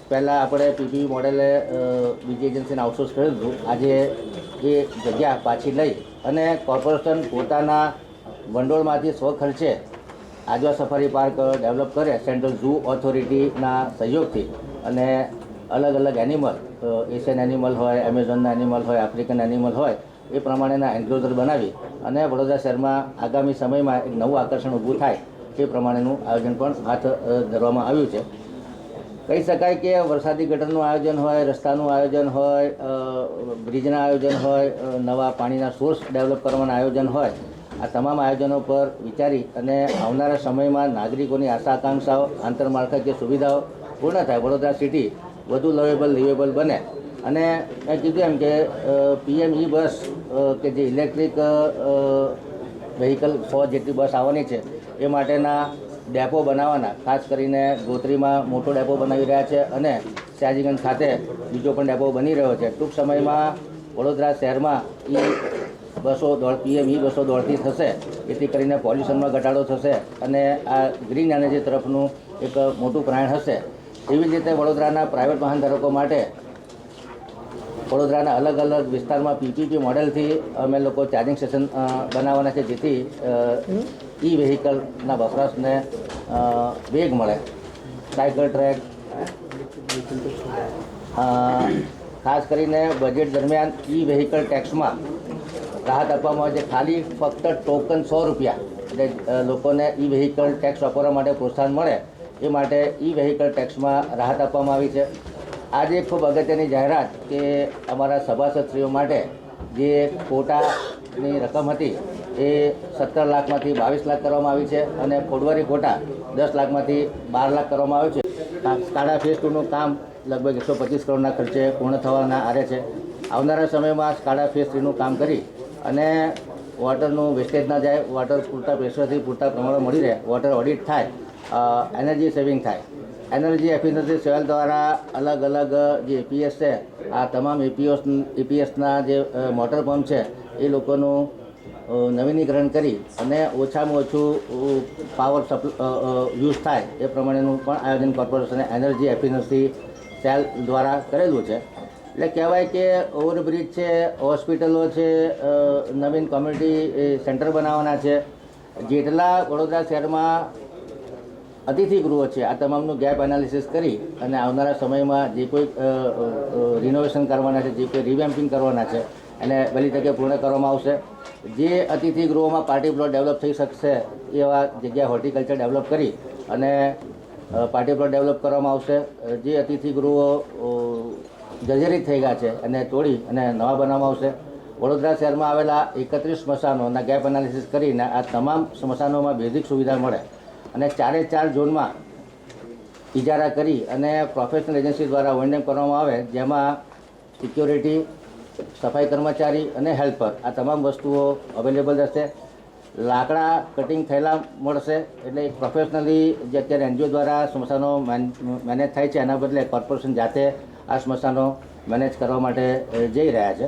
પહેલાં આપણે PP મોડેલે બીજી એજન્સીને આઉટસોર્સ કરેલું હતું, આજે એ જગ્યા પાછી લઈ અને કોર્પોરેશન પોતાના ભંડોળમાંથી સ્વખર્ચે આજવા સફારી પાર્ક ડેવલપ કરે સેન્ટ્રલ ઝૂ ઓથોરિટીના સહયોગથી. અને અલગ અલગ એનિમલ, એશિયન એનિમલ હોય, એમેઝોનના એનિમલ હોય, આફ્રિકન એનિમલ હોય એ પ્રમાણેના એન્ક્લોઝર બનાવી અને વડોદરા શહેરમાં આગામી સમયમાં એક નવું આકર્ષણ ઊભું થાય એ પ્રમાણેનું આયોજન પણ હાથ ધરવામાં આવ્યું છે. કહી શકાય કે વરસાદી ગટરનું આયોજન હોય, રસ્તાનું આયોજન હોય, બ્રિજના આયોજન હોય, નવા પાણીના સોર્સ ડેવલપ કરવાના આયોજન હોય, આ તમામ આયોજનો પર વિચારી અને આવનારા સમયમાં નાગરિકોની આશા આકાંક્ષાઓ, આંતરમાળખાકીય સુવિધાઓ પૂર્ણ થાય, વડોદરા સિટી વધુ લિવેબલ બને. અને મેં કીધું એમ કે PM બસ કે જે ઇલેક્ટ્રિક વ્હીકલ 100 જેટલી બસ આવવાની છે એ માટેના ડેપો બનાવવાના, ખાસ કરીને ગોત્રીમાં મોટો ડેપો બનાવી રહ્યા છે અને સયાજીગંજ ખાતે બીજો પણ ડેપો બની રહ્યો છે. ટૂંક સમયમાં વડોદરા શહેરમાં PM બસો દોડતી થશે, જેથી કરીને પોલ્યુશનમાં ઘટાડો થશે અને આ ગ્રીન એનર્જી તરફનું એક મોટું પ્રયાણ હશે. એવી જ રીતે વડોદરાના પ્રાઇવેટ વાહન ધારકો માટે વડોદરાના અલગ અલગ વિસ્તારમાં PPP મોડેલથી અમે લોકો ચાર્જિંગ સ્ટેશન બનાવવાના છે, જેથી ઈ-વ્હીકલના વપરાશને વેગ મળે. સાયકલ ટ્રેક, ખાસ કરીને બજેટ દરમિયાન ઈ-વ્હીકલ ટેક્સમાં રાહત આપવામાં આવે છે. ખાલી ફક્ત ટોકન 100 રૂપિયા, એટલે લોકોને ઈ-વ્હીકલ ટેક્સ વાપરવા માટે પ્રોત્સાહન મળે એ માટે ઈ-વ્હીકલ ટેક્સમાં રાહત આપવામાં આવી છે. આજે ખૂબ અગત્યની જાહેરાત કે અમારા સભાસદશ્રીઓ માટે જે કોટાની રકમ હતી એ 17 લાખમાંથી 22 લાખ કરવામાં આવી છે અને ફોડવારી કોટા 10 લાખમાંથી 12 લાખ કરવામાં આવ્યું છે. સ્કાડા ફેઝ 2નું કામ લગભગ 125 કરોડના ખર્ચે પૂર્ણ થવાના આરે છે. આવનારા સમયમાં સ્કાડા ફેઝ 3નું કામ કરી અને વોટરનું વેસ્ટેજ ના જાય, વોટર પૂરતા પ્રેશરથી પૂરતા પ્રમાણમાં મળી રહે, વોટર ઓડિટ થાય, એનર્જી સેવિંગ થાય. એનર્જી એફિશિયન્સી સેલ દ્વારા અલગ અલગ જે એપીએસ છે, આ તમામ એપીએસના જે મોટર પંપ છે એ લોકોનું નવીનીકરણ કરી અને ઓછામાં ઓછું પાવર યુઝ થાય એ પ્રમાણેનું પણ આયોજન કોર્પોરેશને એનર્જી એફિશિયન્સી સેલ દ્વારા કરેલું છે. એટલે કહેવાય કે ઓવરબ્રિજ છે, હોસ્પિટલો છે, નવીન કોમ્યુનિટી સેન્ટર બનાવવાના છે. જેટલા વડોદરા શહેરમાં અતિથિ ગૃહો છે આ તમામનું ગેપ એનાલિસિસ કરી અને આવનારા સમયમાં જે કોઈ રિનોવેશન કરવાના છે, જે કોઈ રિવેમ્પિંગ કરવાના છે એને વહેલી તકે પૂર્ણ કરવામાં આવશે. જે અતિથિ ગૃહોમાં પાર્ટી પ્લોટ ડેવલપ થઈ શકશે એવા જગ્યા હોર્ટિકલ્ચર ડેવલપ કરી અને પાર્ટી પ્લોટ ડેવલપ કરવામાં આવશે. જે અતિથિ ગૃહો જર્જરિત થઈ ગયા છે અને તોડી અને નવા બનાવવામાં આવશે. વડોદરા શહેરમાં આવેલા 31 સ્મશાનોના ગેપ એનાલિસિસ કરીને આ તમામ સ્મશાનોમાં બેઝિક સુવિધા મળે અને 4 ઝોનમાં ઇજારા કરી અને પ્રોફેશનલ એજન્સી દ્વારા વોન્ડેમ કરવામાં આવે, જેમાં સિક્યોરિટી, સફાઈ કર્મચારી અને હેલ્પર આ તમામ વસ્તુઓ અવેલેબલ રહેશે. લાકડા કટિંગ થયેલા મળશે. એટલે એક પ્રોફેશનલી જે અત્યારે એનજીઓ દ્વારા સ્મશાનો મેનેજ થાય છે એના બદલે કોર્પોરેશન જાતે આ સ્મશાનો મેનેજ કરવા માટે જઈ રહ્યા છે.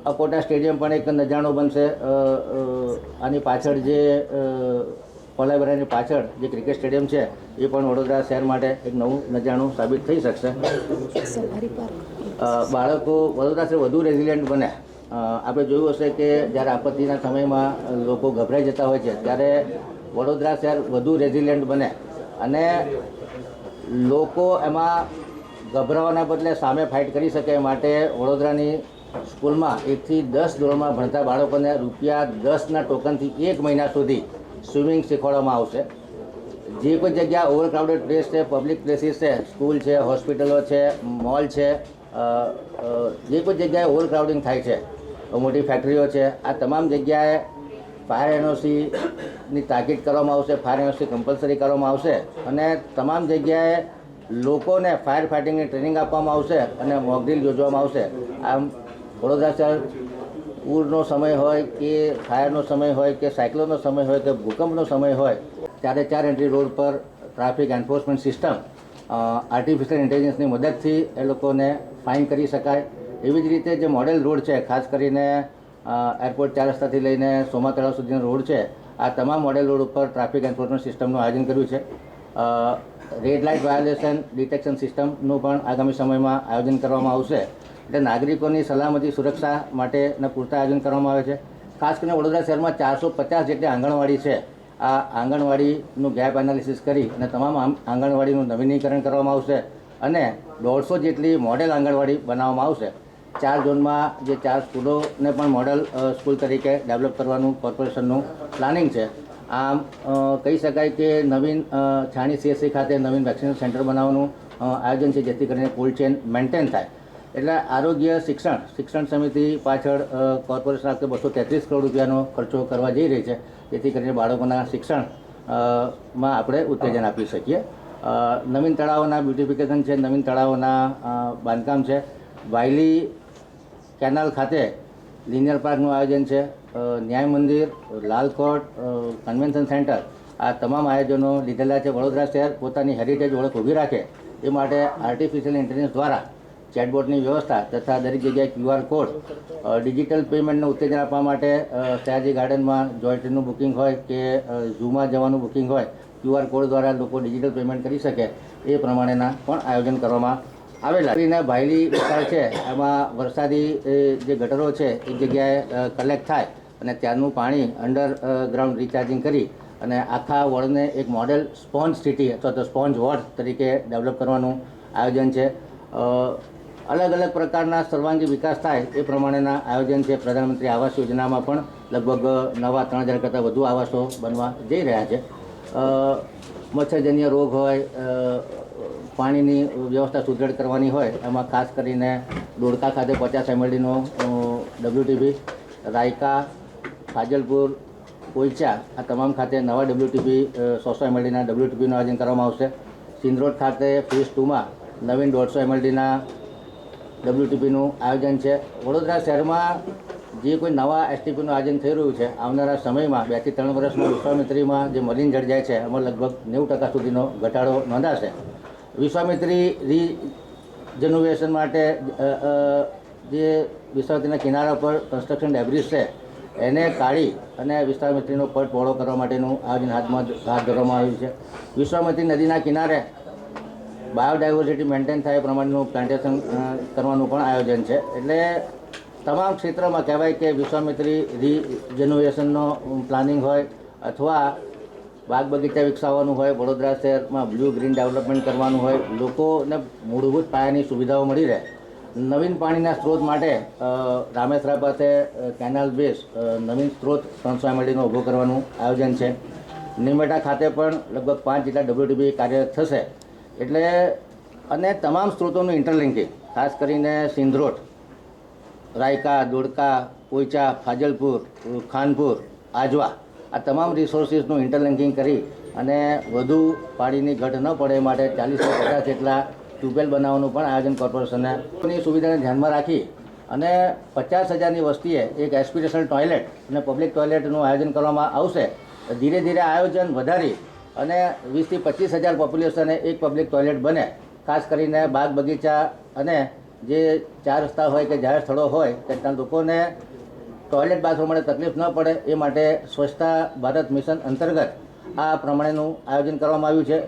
અકોટા સ્ટેડિયમ પણ એક નજાણું બનશે. આની પાછળ જે કોલાબરાની પાછળ જે ક્રિકેટ સ્ટેડિયમ છે એ પણ વડોદરા શહેર માટે એક નવું નજાણું સાબિત થઈ શકશે. બાળકો વડોદરા શહેર વધુ રેઝિલિયન્ટ બને. આપણે જોયું હશે કે જ્યારે આપત્તિના સમયમાં લોકો ગભરાઈ જતા હોય છે ત્યારે વડોદરા શહેર વધુ રેઝિલિયન્ટ બને અને લોકો એમાં ગભરાવાના બદલે સામે ફાઇટ કરી શકે માટે વડોદરાની સ્કૂલમાં 1 થી 10 ધોરણમાં ભણતા બાળકોને ₹10ના ટોકનથી 1 મહિના સુધી સ્વિમિંગ શીખવાડવામાં આવશે. જે કોઈ જગ્યા ઓવરક્રાઉડેડ પ્લેસ છે, પબ્લિક પ્લેસીસ છે, સ્કૂલ છે, હોસ્પિટલો છે, મોલ છે, જે કોઈ જગ્યાએ ઓવરક્રાઉડિંગ થાય છે, મોટી ફેક્ટરીઓ છે, આ તમામ જગ્યાએ ફાયર એનઓસીની તાકીદ કરવામાં આવશે. ફાયર એનઓસી કમ્પલસરી કરવામાં આવશે અને તમામ જગ્યાએ લોકોને ફાયર ફાઇટિંગની ટ્રેનિંગ આપવામાં આવશે અને મોક ડ્રીલ યોજવામાં આવશે. આમ વડોદરા શહેર પૂરનો સમય હોય કે ફાયરનો સમય હોય કે સાયક્લોનનો સમય હોય કે ભૂકંપનો સમય હોય, 4 એન્ટ્રી રોડ પર ટ્રાફિક એન્ફોર્સમેન્ટ સિસ્ટમ આર્ટિફિશિયલ ઇન્ટેલિજન્સની મદદથી એ લોકોને ફાઇન કરી શકાય. એવી જ રીતે જે મોડેલ રોડ છે, ખાસ કરીને એરપોર્ટ 4 રસ્તાથી લઈને સોમા તળાવ સુધીનો રોડ છે, આ તમામ મોડેલ રોડ ઉપર ટ્રાફિક એન્ફોર્સમેન્ટ સિસ્ટમનું આયોજન કર્યું છે. રેડ લાઇટ વાયોલેશન ડિટેક્શન સિસ્ટમનું પણ આગામી સમયમાં આયોજન કરવામાં આવશે. એટલે નાગરિકોની સલામતી સુરક્ષા માટેના પૂરતા આયોજન કરવામાં આવે છે. ખાસ કરીને વડોદરા શહેરમાં 450 જેટલી આંગણવાડી છે. આ આંગણવાડીનું ગેપ એનાલિસિસ કરી અને તમામ આંગણવાડીનું નવીનીકરણ કરવામાં આવશે અને 150 જેટલી મોડેલ આંગણવાડી બનાવવામાં આવશે. 4 ઝોનમાં જે 4 સ્કૂલોને પણ મોડેલ સ્કૂલ તરીકે ડેવલપ કરવાનું કોર્પોરેશનનું પ્લાનિંગ છે. આમ કહી શકાય કે નવીન છાણી સીએસસી ખાતે નવીન વેક્સિનેશન સેન્ટર બનાવવાનું આયોજન છે, જેથી કરીને કોલ્ડ ચેન મેન્ટેન થાય. એટલે આરોગ્ય શિક્ષણ સમિતિ પાછળ કોર્પોરેશન આખતે 233 કરોડ રૂપિયાનો ખર્ચો કરવા જઈ રહી છે, જેથી કરીને બાળકોના શિક્ષણમાં આપણે ઉત્તેજન આપી શકીએ. નવીન તળાવોના બ્યુટિફિકેશન છે, નવીન તળાવોના બાંધકામ છે. વાયલી કેનાલ ખાતે લિનિયર પાર્કનું આયોજન છે. ન્યાય મંદિર, લાલ કોર્ટ, કન્વેન્શન સેન્ટર, આ તમામ આયોજનો લીધેલા છે. વડોદરા શહેર પોતાની હેરિટેજ ઓળખ ઊભી રાખે એ માટે આર્ટિફિશિયલ ઇન્ટેલિજન્સ દ્વારા ચેટબોટની વ્યવસ્થા તથા દરેક જગ્યાએ QR કોડ, ડિજિટલ પેમેન્ટનું ઉત્તેજન આપવા માટે સયાજી ગાર્ડનમાં જોઈન્ટનું બુકિંગ હોય કે ઝૂમાં જવાનું બુકિંગ હોય, QR કોડ દ્વારા લોકો ડિજિટલ પેમેન્ટ કરી શકે એ પ્રમાણેના પણ આયોજન કરવામાં આવેલા. ભાયલી વિસ્તાર છે એમાં વરસાદી જે ગટરો છે એક જગ્યાએ કલેક્ટ થાય અને ત્યારનું પાણી અંડરગ્રાઉન્ડ રિચાર્જિંગ કરી અને આખા વોર્ડને એક મોડેલ સ્પોન્જ સિટી અથવા તો સ્પોન્જ વોર્ડ તરીકે ડેવલપ કરવાનું આયોજન છે. અલગ અલગ પ્રકારના સર્વાંગી વિકાસ થાય એ પ્રમાણેના આયોજન છે. પ્રધાનમંત્રી આવાસ યોજનામાં પણ લગભગ નવા 3000 કરતાં વધુ આવાસો બનવા જઈ રહ્યા છે. મચ્છરજન્ય રોગ હોય, પાણીની વ્યવસ્થા સુદૃઢ કરવાની હોય, એમાં ખાસ કરીને ધોળકા ખાતે 50 MLDનો WTP, રાયકા, ફાજલપુર, પોઈચા આ તમામ ખાતે નવા WTP 100 MLDના WTPનું આયોજન કરવામાં આવશે. સિંદરોડ ખાતે ફેઝ 2માં નવીન 150 MLDના WTPનું આયોજન છે. વડોદરા શહેરમાં જે કોઈ નવા STPનું આયોજન થઈ રહ્યું છે, આવનારા સમયમાં 2 થી 3 વર્ષમાં વિશ્વામિત્રીમાં જે મલિન જળ જાય છે એમાં લગભગ 90% સુધીનો ઘટાડો નોંધાશે. વિશ્વામિત્રી રિજેન્યુએશન માટે જે વિશ્વામિત્રીના કિનારા પર કન્સ્ટ્રક્શન ડેબ્રિસ છે એને કાઢી અને વિશ્વામિત્રીનો પટ પહોળો કરવા માટેનું આયોજન હાથ ધરવામાં આવ્યું છે. વિશ્વામિત્રી નદીના કિનારે બાયોડાયવર્સિટી મેન્ટેન થાય એ પ્રમાણેનું પ્લાન્ટેશન કરવાનું પણ આયોજન છે. એટલે તમામ ક્ષેત્રમાં કહેવાય કે વિશ્વામિત્રી રિજેન્યુએશનનો પ્લાનિંગ હોય અથવા બાગ બગીચા વિકસાવવાનું હોય, વડોદરા શહેરમાં બ્લુ ગ્રીન ડેવલપમેન્ટ કરવાનું હોય, લોકોને મૂળભૂત પાયાની સુવિધાઓ મળી રહે. નવીન પાણીના સ્ત્રોત માટે રામેશ્વરા પાસે કેનાલ બેઝ નવીન સ્ત્રોત 300 MLDનો ઊભો કરવાનું આયોજન છે. નિમેટા ખાતે પણ લગભગ 5 જેટલા WTP કાર્યરત થશે. એટલે અને તમામ સ્ત્રોતોનું ઇન્ટરલિંકિંગ, ખાસ કરીને સિંદરોડ, રાયકા, દોડકા, પોઈચા, ફાજલપુર, ખાનપુર, આજવા, આ તમામ રિસોર્સિસનું ઇન્ટરલિંકિંગ કરી અને વધુ પાણીની ઘટ ન પડે એ માટે 40 થી 50 જેટલા ટ્યુબવેલ બનાવવાનું પણ આયોજન કોર્પોરેશનની સુવિધાને ધ્યાનમાં રાખી અને 50,000ની વસ્તીએ એક એસ્પિરેશનલ ટોયલેટ અને પબ્લિક ટોયલેટનું આયોજન કરવામાં આવશે. ધીરે ધીરે આયોજન વધારી અને 20 થી 25,000 પોપ્યુલેશને એક પબ્લિક ટોયલેટ બને. ખાસ કરીને બાગ બગીચા અને જે 4 રસ્તા હોય કે જાહેર સ્થળો હોય ત્યાં લોકોને ટોયલેટ બાથરૂમ માટે તકલીફ ન પડે એ માટે સ્વચ્છતા ભારત મિશન અંતર્ગત આ પ્રમાણેનું આયોજન કરવામાં આવ્યું છે.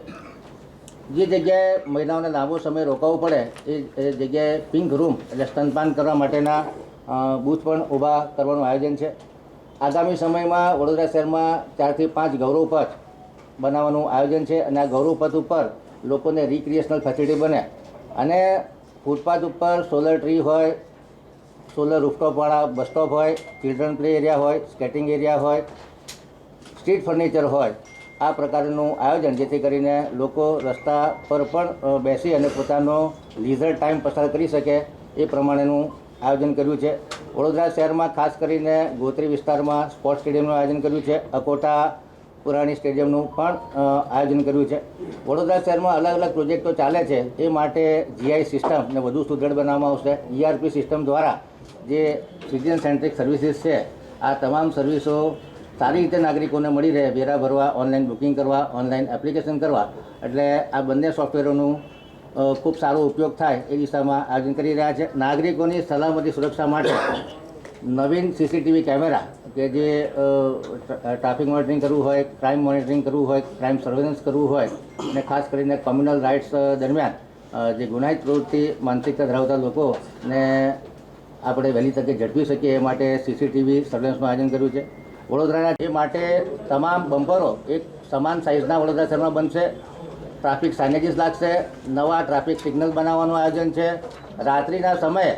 જે જગ્યાએ મહિલાઓને લાંબો સમય રોકાવવો પડે એ જગ્યાએ પિંક રૂમ એટલે સ્તનપાન કરવા માટેના બૂથ પણ ઊભા કરવાનું આયોજન છે. આગામી સમયમાં વડોદરા શહેરમાં 4 થી 5 ગૌરવ પથ બનાવવાનું આયોજન છે અને આ ગૌરવ પથ ઉપર લોકોને રિક્રિએશનલ ફેસિલિટી બને અને ફૂટપાથ ઉપર સોલર ટ્રી હોય, સોલર રૂફટોપવાળા બસ સ્ટોપ હોય, ચિલ્ડ્રન પ્લે એરિયા હોય, સ્કેટિંગ એરિયા હોય, સ્ટ્રીટ ફર્નિચર હોય, આ પ્રકારનું આયોજન જેથી કરીને લોકો રસ્તા પર પણ બેસી અને પોતાનો લીઝર ટાઈમ પસાર કરી શકે એ પ્રમાણેનું આયોજન કર્યું છે. વડોદરા શહેરમાં ખાસ કરીને ગોત્રી વિસ્તારમાં સ્પોર્ટ્સ સ્ટેડિયમનું આયોજન કર્યું છે. અકોટા પુરાણી સ્ટેડિયમનું પણ આયોજન કર્યું છે. વડોદરા શહેરમાં અલગ અલગ પ્રોજેક્ટો ચાલે છે. એ માટે GI સિસ્ટમને વધુ સુદૃઢ બનાવવામાં આવશે. ERP સિસ્ટમ દ્વારા જે સિટીઝન સેન્ટ્રિક સર્વિસીસ છે આ તમામ સર્વિસો સારી રીતે નાગરિકોને મળી રહે, વેરા ભરવા, ઓનલાઈન બુકિંગ કરવા, ઓનલાઈન એપ્લિકેશન કરવા, એટલે આ બંને સોફ્ટવેરોનું ખૂબ સારો ઉપયોગ થાય એ દિશામાં આયોજન કરી રહ્યા છે. નાગરિકોની સલામતી સુરક્ષા માટે નવીન CCTV કેમેરા કે જે ટ્રાફિક મોનિટરિંગ કરવું હોય, ક્રાઇમ મોનિટરિંગ કરવું હોય, ક્રાઇમ સર્વેલન્સ કરવું હોય અને ખાસ કરીને કોમ્યુનલ રાઇટ્સ દરમિયાન જે ગુનાહિત પ્રવૃત્તિ માનસિકતા ધરાવતા લોકોને આપણે વહેલી તકે ઝડપી શકીએ એ માટે CCTV સર્વેલન્સનું આયોજન કર્યું છે. વડોદરાના એ માટે તમામ બમ્પરો એક સમાન સાઇઝના વડોદરા શહેરમાં બનશે. ટ્રાફિક સાઇનેજીસ લાગશે. નવા ટ્રાફિક સિગ્નલ બનાવવાનું આયોજન છે. રાત્રિના સમયે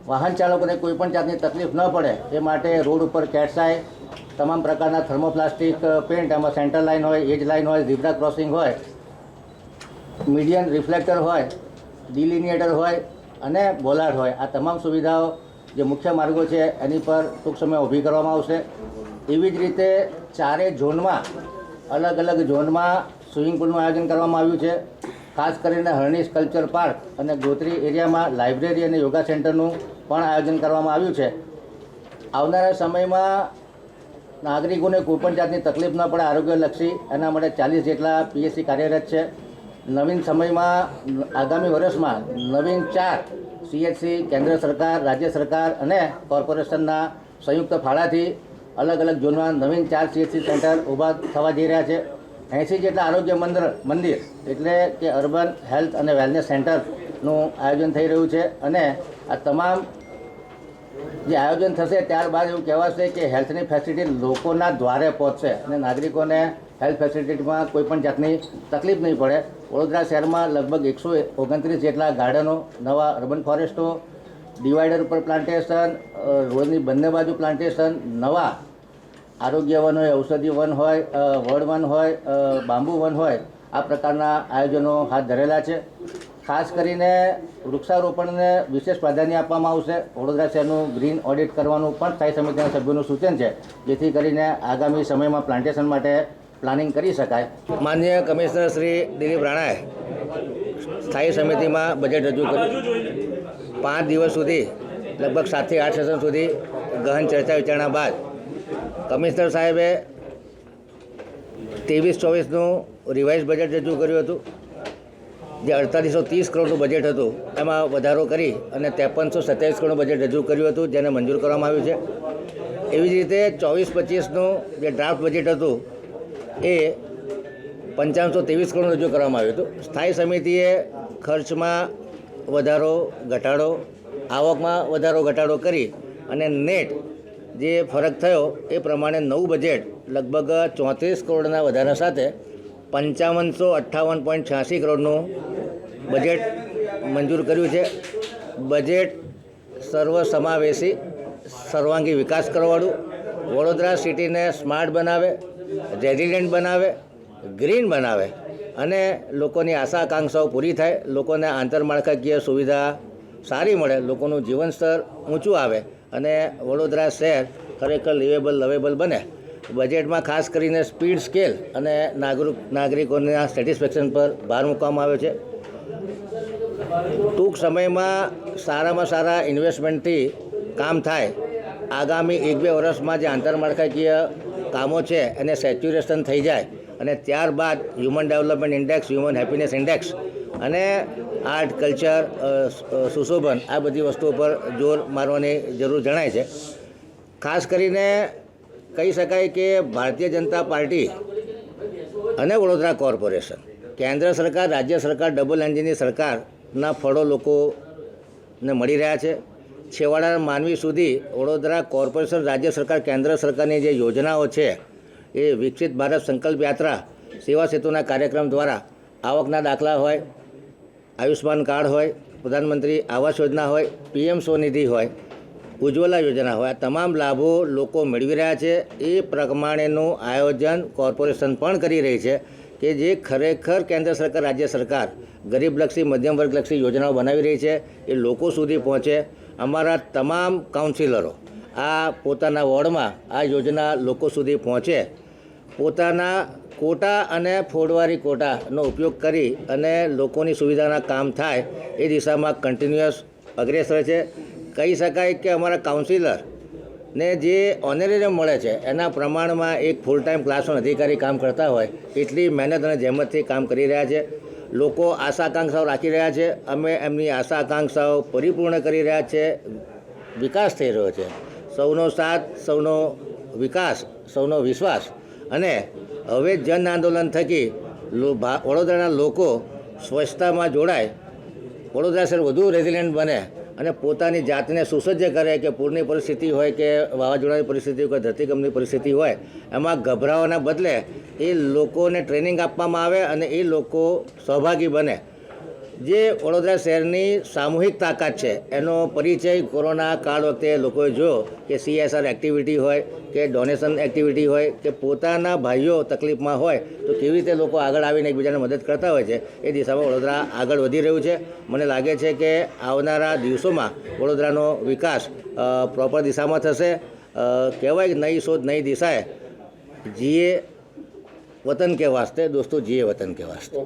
વાહન ચાલકોને કોઈપણ જાતની તકલીફ ન પડે એ માટે રોડ ઉપર કેટ્સાઈ, તમામ પ્રકારના થર્મોપ્લાસ્ટિક પેન્ટ, એમાં સેન્ટર લાઇન હોય, એજ લાઇન હોય, ઝીબ્રા ક્રોસિંગ હોય, મીડિયન રિફ્લેક્ટર હોય, ડિલિનિએટર હોય અને બોલાર્ડ હોય, આ તમામ સુવિધાઓ જે મુખ્ય માર્ગો છે એની પર ટૂંક સમય ઊભી કરવામાં આવશે. એવી જ રીતે 4 ઝોનમાં અલગ અલગ ઝોનમાં સ્વિમિંગ પુલનું આયોજન કરવામાં આવ્યું છે. ખાસ કરીને હરણીસ કલ્ચર પાર્ક અને ગોત્રી એરિયામાં લાઇબ્રેરી અને યોગા સેન્ટરનું પણ આયોજન કરવામાં આવ્યું છે. આવનારા સમયમાં નાગરિકોને કોઈપણ જાતની તકલીફ ન પડે આરોગ્યલક્ષી એના માટે 40 જેટલા PSC કાર્યરત છે. નવીન સમયમાં આગામી વર્ષમાં નવીન 4 CHC કેન્દ્ર સરકાર, રાજ્ય સરકાર અને કોર્પોરેશનના સંયુક્ત ફાળાથી અલગ અલગ ઝોનમાં નવીન 4 CHC સેન્ટર ઊભા થવા જઈ રહ્યા છે. 80 જેટલા આરોગ્ય મંદિર એટલે કે અર્બન હેલ્થ અને વેલનેસ સેન્ટરનું આયોજન થઈ રહ્યું છે અને આ તમામ જે આયોજન થશે ત્યારબાદ એવું કહેવાશે કે હેલ્થની ફેસિલિટી લોકોના દ્વારે પહોંચશે અને નાગરિકોને હેલ્થ ફેસિલિટીમાં કોઈપણ જાતની તકલીફ નહીં પડે. વડોદરા શહેરમાં લગભગ 129 જેટલા ગાર્ડનો, નવા અર્બન ફોરેસ્ટો, ડિવાઈડર ઉપર પ્લાન્ટેશન, રોડની બંને બાજુ પ્લાન્ટેશન, નવા આરોગ્ય વન હોય, ઔષધિ વન હોય, વડ વન હોય, બાંબુ વન હોય, આ પ્રકારના આયોજનો હાથ ધરેલા છે. ખાસ કરીને વૃક્ષારોપણને વિશેષ પ્રાધાન્ય આપવામાં આવશે. વડોદરા શહેરનું ગ્રીન ઓડિટ કરવાનું પણ સ્થાયી સમિતિના સભ્યોનું સૂચન છે જેથી કરીને આગામી સમયમાં પ્લાન્ટેશન માટે પ્લાનિંગ કરી શકાય. માનનીય કમિશનર શ્રી દિલીપ રાણાએ સ્થાયી સમિતિમાં બજેટ રજૂ કર્યું. 5 દિવસ સુધી લગભગ 7 થી 8 સેશન સુધી ગહન ચર્ચા વિચારણા બાદ કમિશનર સાહેબે 23-24નું રિવાઇઝ બજેટ રજૂ કર્યું હતું. જે 4830 કરોડનું બજેટ હતું એમાં વધારો કરી અને 5327 કરોડનું બજેટ રજૂ કર્યું હતું, જેને મંજૂર કરવામાં આવ્યું છે. એવી જ રીતે 24-25નું જે ડ્રાફ્ટ બજેટ હતું એ 5523 કરોડ રજૂ કરવામાં આવ્યું હતું. સ્થાયી સમિતિએ ખર્ચમાં વધારો ઘટાડો, આવકમાં વધારો ઘટાડો કરી અને નેટ જે ફરક થયો એ પ્રમાણે નવું બજેટ લગભગ 34 કરોડના વધારા સાથે 5558.86 કરોડનું બજેટ મંજૂર કર્યું છે. બજેટ સર્વસમાવેશી, સર્વાંગી વિકાસ કરવાવાળું, વડોદરા સિટીને સ્માર્ટ બનાવે, રેઝિલિયન્ટ બનાવે, ગ્રીન બનાવે અને લોકોની આશા આકાંક્ષાઓ પૂરી થાય, લોકોને આંતરમાળખાકીય સુવિધા સારી મળે, લોકોનું જીવન સ્તર ઊંચું આવે અને વડોદરા શહેર ખરેખર લિવેબલ લવેબલ બને. બજેટમાં ખાસ કરીને સ્પીડ, સ્કેલ અને નાગરિકોના સેટિસ્ફેક્શન પર ભાર મૂકવામાં આવ્યો છે. ટૂંક સમયમાં સારામાં સારા ઇન્વેસ્ટમેન્ટથી કામ થાય. આગામી 1-2 વર્ષમાં જે આંતરમાળખાકીય કામો છે એને સેચ્યુરેશન થઈ જાય અને ત્યારબાદ human development index, human happiness index અને આર્ટ, કલ્ચર, સુશોભન આ બધી વસ્તુઓ પર જોર મારવાની જરૂર જણાય છે. ખાસ કરીને કહી શકાય કે ભારતીય જનતા પાર્ટી અને વડોદરા કોર્પોરેશન, કેન્દ્ર સરકાર, રાજ્ય સરકાર, ડબલ એન્જિનની સરકારના ફળો લોકોને મળી રહ્યા છે. છેવાડાના માનવી સુધી વડોદરા કોર્પોરેશન, રાજ્ય સરકાર, કેન્દ્ર સરકારની જે યોજનાઓ છે એ વિકસિત ભારત સંકલ્પ યાત્રા, સેવા સેતુના કાર્યક્રમ દ્વારા આવકના દાખલા હોય, આયુષ્માન કાર્ડ હોય, પ્રધાનમંત્રી આવાસ યોજના હોય, PM સ્વનિધિ હોય, ઉજ્જવલા યોજના હોય, આ તમામ લાભો લોકો મેળવી રહ્યા છે. એ પ્રમાણેનું આયોજન કોર્પોરેશન પણ કરી રહી છે કે જે ખરેખર કેન્દ્ર સરકાર, રાજ્ય સરકાર ગરીબલક્ષી, મધ્યમ વર્ગલક્ષી યોજનાઓ બનાવી રહી છે એ લોકો સુધી પહોંચે. અમારા તમામ કાઉન્સિલરો આ પોતાના વોર્ડમાં આ યોજના લોકો સુધી પહોંચે, પોતાના કોટા અને ફોડવારી કોટાનો ઉપયોગ કરી અને લોકોની સુવિધાના કામ થાય એ દિશામાં કન્ટિન્યુઅસ અગ્રેસર છે. કહી શકાય કે અમારા કાઉન્સિલરને જે ઓનરેરિયમ મળે છે એના પ્રમાણમાં એક ફૂલ ટાઈમ ક્લાસનો અધિકારી કામ કરતા હોય એટલી મહેનત અને જહેમતથી કામ કરી રહ્યા છે. લોકો આશા આકાંક્ષાઓ રાખી રહ્યા છે, અમે એમની આશા આકાંક્ષાઓ પરિપૂર્ણ કરી રહ્યા છે. વિકાસ થઈ રહ્યો છે. સૌનો સાથ, સૌનો વિકાસ, સૌનો વિશ્વાસ અને હવે જન આંદોલન થકી વડોદરાના લોકો સ્વચ્છતામાં જોડાય, વડોદરા શહેર વધુ રેઝિલિયન્ટ બને અને પોતાની જાતને સુસજ્જ કરે કે પૂરની પરિસ્થિતિ હોય કે વાવાઝોડાની પરિસ્થિતિ હોય કે ધરતીકંપની પરિસ્થિતિ હોય, એમાં ગભરાવાના બદલે એ લોકોને ટ્રેનિંગ આપવામાં આવે અને એ લોકો સહભાગી બને. જે વડોદરા શહેરની સામૂહિક તાકાત છે એનો પરિચય કોરોના કાળ વખતે લોકોએ જોયો કે CSR એક્ટિવિટી હોય કે ડોનેશન એક્ટિવિટી હોય કે પોતાના ભાઈઓ તકલીફમાં હોય તો કેવી રીતે લોકો આગળ આવીને એકબીજાને મદદ કરતા હોય છે. એ દિશામાં વડોદરા આગળ વધી રહ્યું છે. મને લાગે છે કે આવનારા દિવસોમાં વડોદરાનો વિકાસ પ્રોપર દિશામાં થશે. કહેવાય નઈ શોધ નઈ દિશાએ, જીએ વતન કે વાસ્તે દોસ્તો, જીએ વતન કે વાસ્તે.